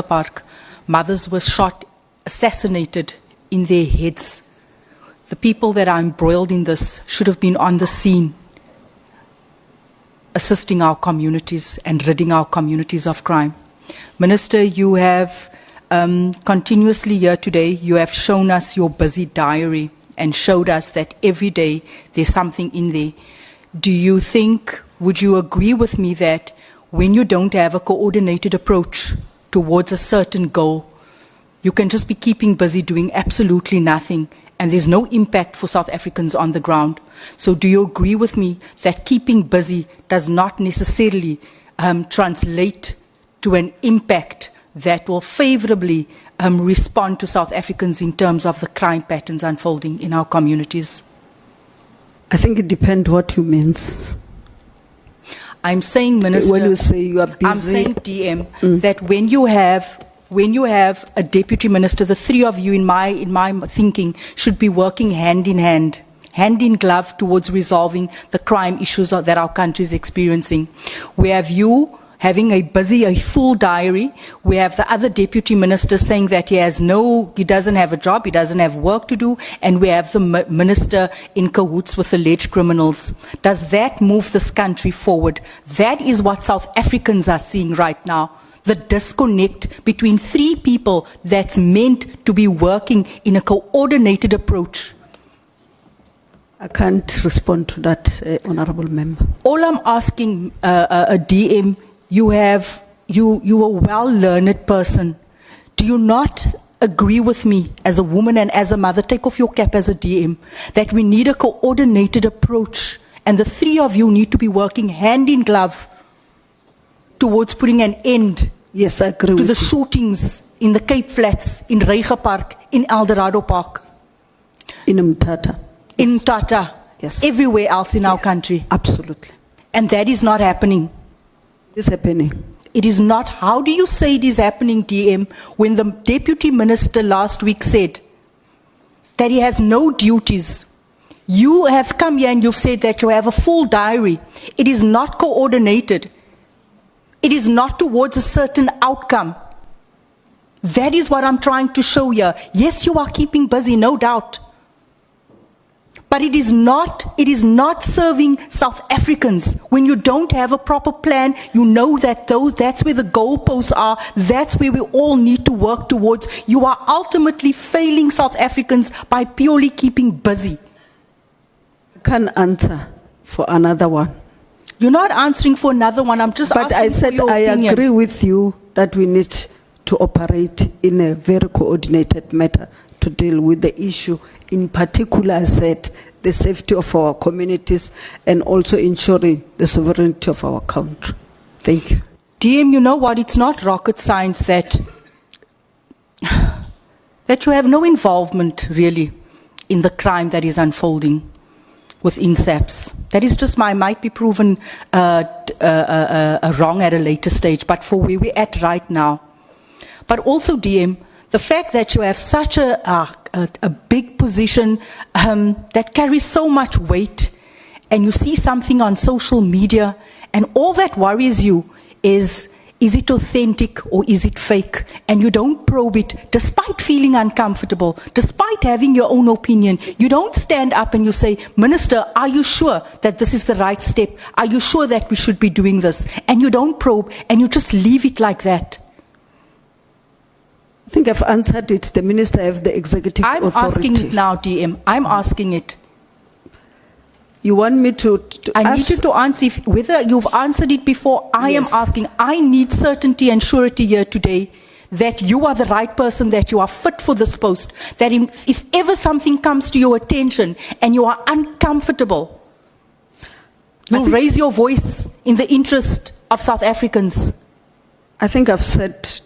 Park, mothers were shot, assassinated in their heads. The people that are embroiled in this should have been on the scene, assisting our communities and ridding our communities of crime. Minister, you have continuously here today, you have shown us your busy diary and showed us that every day there's something in there. Do you think, would you agree with me that when you don't have a coordinated approach towards a certain goal, you can just be keeping busy doing absolutely nothing and there's no impact for South Africans on the ground? So do you agree with me that keeping busy does not necessarily translate to an impact that will favorably respond to South Africans in terms of the crime patterns unfolding in our communities? I think it depends what you mean. I'm saying, Minister, when you say you are busy, I'm saying, DM, that when you have a deputy minister, the three of you in my thinking should be working hand in hand, hand in glove towards resolving the crime issues that our country is experiencing. We have you having a full diary. We have the other deputy minister saying that he doesn't have a job, he doesn't have work to do, and we have the minister in cahoots with alleged criminals. Does that move this country forward? That is what South Africans are seeing right now. The disconnect between three people that's meant to be working in a coordinated approach. I can't respond to that, Honourable Member. All I'm asking, a DM, you are a well-learned person. Do you not agree with me as a woman and as a mother, take off your cap as a DM, that we need a coordinated approach and the three of you need to be working hand in glove towards putting an end yes, I agree to with the you. shootings in the Cape Flats, in Reiger Park, in Eldorado Park, in Mtata, in Tata, yes, everywhere else in our country? Absolutely. And that is not happening. It's happening. It is not. How do you say it is happening, DM, when the deputy minister last week said that he has no duties? You have come here and you've said that you have a full diary. It is not coordinated. It is not towards a certain outcome. That is what I'm trying to show here. Yes, you are keeping busy, no doubt. But it is not serving South Africans. When you don't have a proper plan, you know that that's where the goalposts are. That's where we all need to work towards. You are ultimately failing South Africans by purely keeping busy. I can't answer for another one. You're not answering for another one. I'm just asking But I said for your I opinion. agree with you that we need to operate in a very coordinated manner to deal with the issue. In particular, I said the safety of our communities and also ensuring the sovereignty of our country. Thank you. DM, you know what? It's not rocket science that you have no involvement really in the crime that is unfolding within SAPS. That is just might be proven wrong at a later stage, but for where we're at right now. But also, DM, the fact that you have such a big position that carries so much weight, and you see something on social media, and all that worries you is it authentic or is it fake? And you don't probe it, despite feeling uncomfortable, despite having your own opinion. You don't stand up and you say, Minister, are you sure that this is the right step? Are you sure that we should be doing this? And you don't probe, and you just leave it like that. I think I've answered it. The minister has the executive authority. I'm asking it now, DM. I'm asking it. You want me to I need you to answer whether you've answered it before. I am asking. I need certainty and surety here today that you are the right person, that you are fit for this post, that if ever something comes to your attention and you are uncomfortable, you'll raise your voice in the interest of South Africans. I think I've said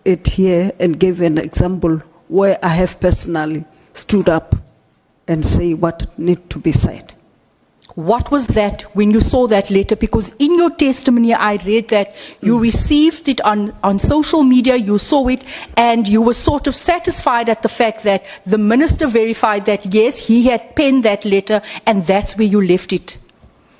it here and gave an example where I have personally stood up and say what needs to be said. What was that when you saw that letter? Because in your testimony, I read that you received it on social media, you saw it, and you were sort of satisfied at the fact that the minister verified that, yes, he had penned that letter, and that's where you left it.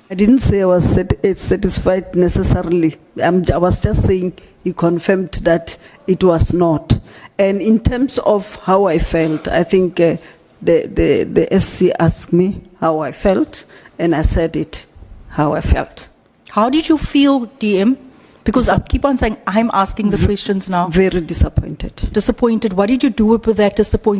I didn't say I was satisfied necessarily. I was just saying he confirmed that it was not. And in terms of how I felt, I think the SC asked me how I felt, and I said it, how I felt. How did you feel, DM? Because I keep on saying, I'm asking the questions now. Very disappointed. Disappointed. What did you do with that disappointment?